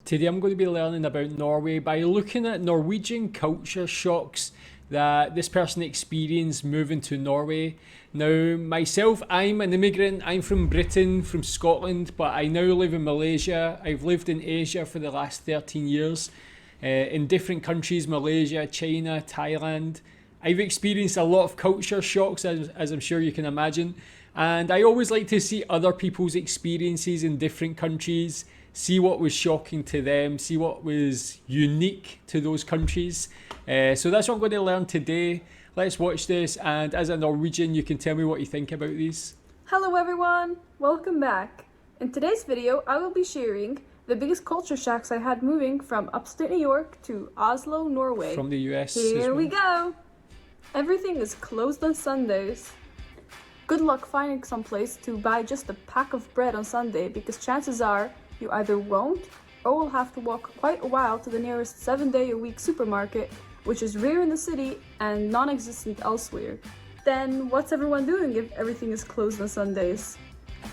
Today I'm going to be learning about Norway by looking at Norwegian culture shocks that this person experienced moving to Norway. Now, myself, I'm an immigrant. I'm from Britain, from Scotland, but I now live in Malaysia. I've lived in Asia for the last 13 years, in different countries, Malaysia, China, Thailand. I've experienced a lot of culture shocks, as I'm sure you can imagine. And I always like to see other people's experiences in different countries, see what was shocking to them, see what was unique to those countries. So that's what I'm going to learn today. Let's watch this, and as a Norwegian, you can tell me what you think about these. Hello everyone, welcome back. In today's video, I will be sharing the biggest culture shocks I had moving from upstate New York to Oslo, Norway. From the US. Here we go. Everything is closed on Sundays. Good luck finding some place to buy just a pack of bread on Sunday, because chances are you either won't or will have to walk quite a while to the nearest 7-day-a-week supermarket, which is rare in the city and non-existent elsewhere. Then what's everyone doing if everything is closed on Sundays?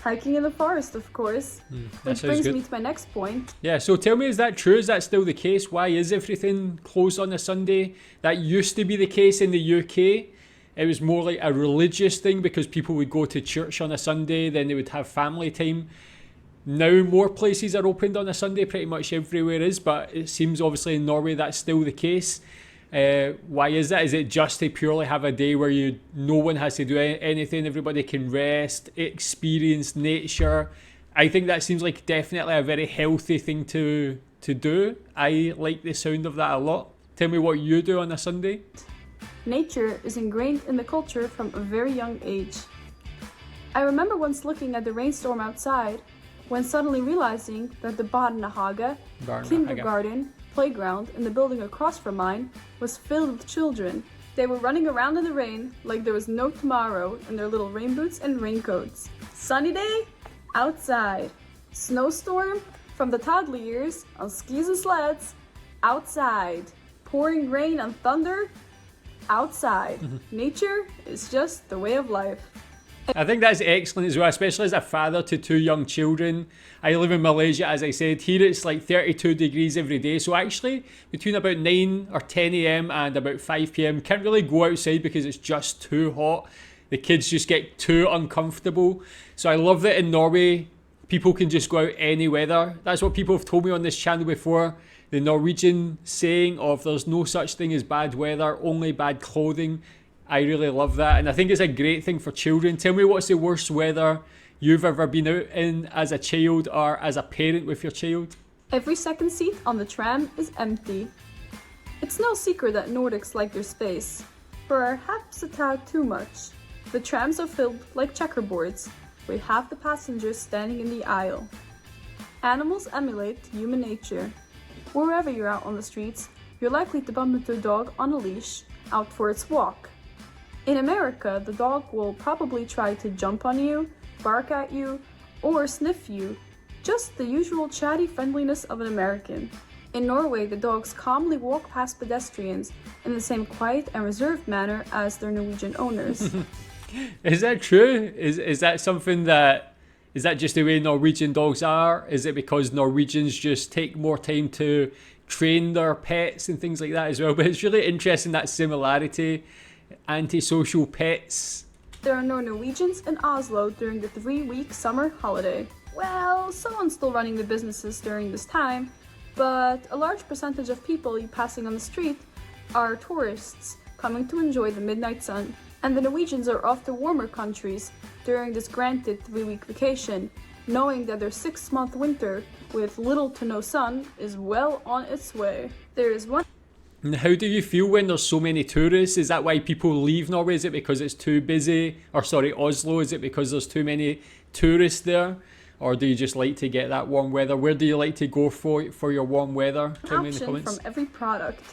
Hiking in the forest, of course. Which brings me to my next point. Yeah, so tell me, is that true? Is that still the case? Why is everything closed on a Sunday? That used to be the case in the UK. It was more like a religious thing because people would go to church on a Sunday, then they would have family time. Now more places are opened on a Sunday, pretty much everywhere is, but it seems obviously in Norway that's still the case. Why is that? Is it just to purely have a day where no one has to do anything, everybody can rest, experience nature? I think that seems like definitely a very healthy thing to do. I like the sound of that a lot. Tell me what you do on a Sunday. Nature is ingrained in the culture from a very young age. I remember once looking at the rainstorm outside, when suddenly realizing that the Barnehage, kindergarten, playground in the building across from mine was filled with children. They were running around in the rain like there was no tomorrow in their little rain boots and raincoats. Sunny day? Outside. Snowstorm? From the toddler years, on skis and sleds? Outside. Pouring rain and thunder? Outside. Nature is just the way of life. I think that's excellent as well, especially as a father to 2 young children. I live in Malaysia, as I said. Here it's like 32 degrees every day. So actually, between about 9 or 10 a.m. and about 5 p.m, can't really go outside because it's just too hot. The kids just get too uncomfortable. So I love that in Norway, people can just go out any weather. That's what people have told me on this channel before. The Norwegian saying of there's no such thing as bad weather, only bad clothing. I really love that, and I think it's a great thing for children. Tell me, what's the worst weather you've ever been out in as a child or as a parent with your child? Every second seat on the tram is empty. It's no secret that Nordics like their space, perhaps a tad too much. The trams are filled like checkerboards, with half the passengers standing in the aisle. Animals emulate human nature. Wherever you're out on the streets, you're likely to bump into a dog on a leash, out for its walk. In America, the dog will probably try to jump on you, bark at you, or sniff you. Just the usual chatty friendliness of an American. In Norway, the dogs calmly walk past pedestrians in the same quiet and reserved manner as their Norwegian owners. Is that true? Is that something that... Is that just the way Norwegian dogs are? Is it because Norwegians just take more time to train their pets and things like that as well? But it's really interesting, that similarity. Antisocial pets. There are no Norwegians in Oslo during the 3-week summer holiday. Well, someone's still running the businesses during this time, but a large percentage of people you passing on the street are tourists coming to enjoy the midnight sun. And the Norwegians are off to warmer countries during this granted 3-week vacation, knowing that their 6-month winter with little to no sun is well on its way. There is one. And how do you feel when there's so many tourists? Is that why people leave Norway? Is it because it's too busy? Or sorry, Oslo, is it because there's too many tourists there? Or do you just like to get that warm weather? Where do you like to go for your warm weather? Tell me in the comments. From every product.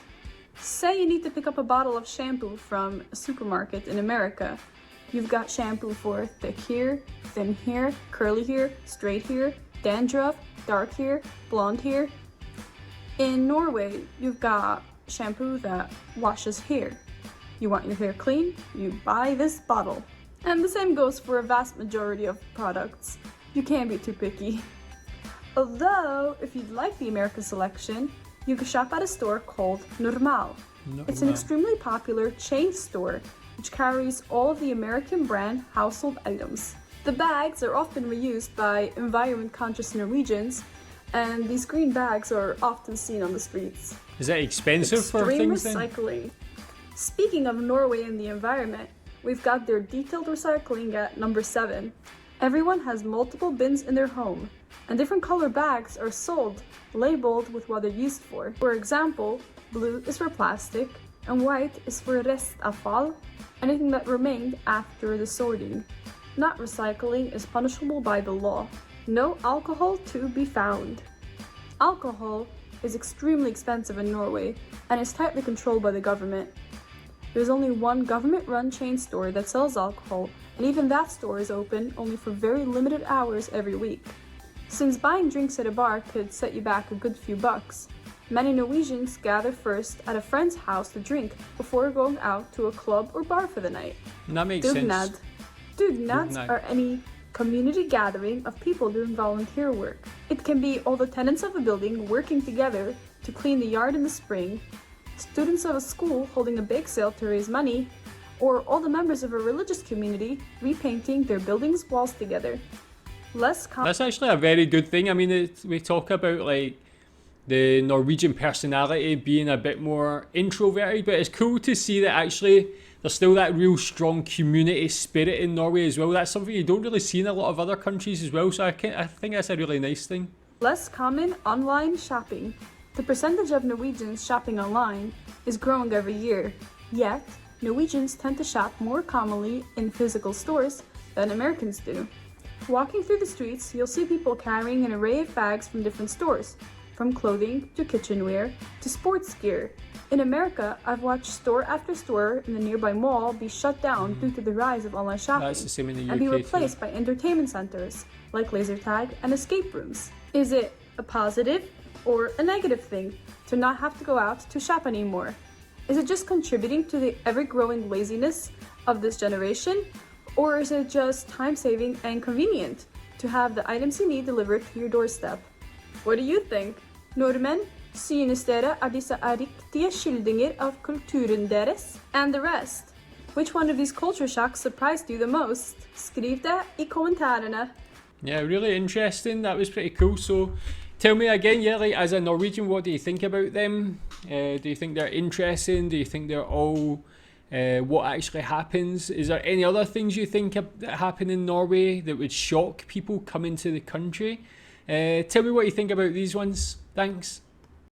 Say you need to pick up a bottle of shampoo from a supermarket in America. You've got shampoo for thick hair, thin hair, curly hair, straight hair, dandruff, dark hair, blonde hair. In Norway, you've got shampoo that washes hair. You want your hair clean? You buy this bottle. And the same goes for a vast majority of products. You can't be too picky. Although, if you'd like the American selection, you can shop at a store called Normal. It's an extremely popular chain store which carries all of the American brand household items. The bags are often reused by environment-conscious Norwegians, and these green bags are often seen on the streets. Is that expensive for Extreme things then? recycling. Speaking of Norway and the environment, we've got their detailed recycling at number 7. Everyone has multiple bins in their home, and different color bags are sold, labeled with what they're used for. For example, blue is for plastic, and white is for restavfall, anything that remained after the sorting. Not recycling is punishable by the law. No alcohol to be found. Alcohol is extremely expensive in Norway and is tightly controlled by the government. There's only one government-run chain store that sells alcohol, and even that store is open only for very limited hours every week. Since buying drinks at a bar could set you back a good few bucks, many Norwegians gather first at a friend's house to drink before going out to a club or bar for the night. That makes sense. Dugnads are any community gathering of people doing volunteer work. It can be all the tenants of a building working together to clean the yard in the spring, students of a school holding a bake sale to raise money, or all the members of a religious community repainting their building's walls together. That's actually a very good thing. I mean, we talk about like the Norwegian personality being a bit more introverted, but it's cool to see that actually there's still that real strong community spirit in Norway as well. That's something you don't really see in a lot of other countries as well, so I think that's a really nice thing. Less common online shopping. The percentage of Norwegians shopping online is growing every year, yet Norwegians tend to shop more commonly in physical stores than Americans do. Walking through the streets, you'll see people carrying an array of bags from different stores, from clothing to kitchenware to sports gear. In America, I've watched store after store in the nearby mall be shut down due to the rise of online shopping That's the same in the UK and be replaced too. by entertainment centers like laser tag and escape rooms. Is it a positive or a negative thing to not have to go out to shop anymore? Is it just contributing to the ever-growing laziness of this generation? Or is it just time-saving and convenient to have the items you need delivered to your doorstep? What do you think? Nordmenn, synes dere at disse er riktige skildringer av kulturen deres? And the rest. Which one of these culture shocks surprised you the most? Skriv det I kommentarene. Yeah, really interesting. That was pretty cool. So tell me again, yeah, like as a Norwegian, what do you think about them? Do you think they're interesting? Do you think they're all what actually happens? Is there any other things you think that happen in Norway that would shock people coming to the country? Tell me what you think about these ones. Thanks.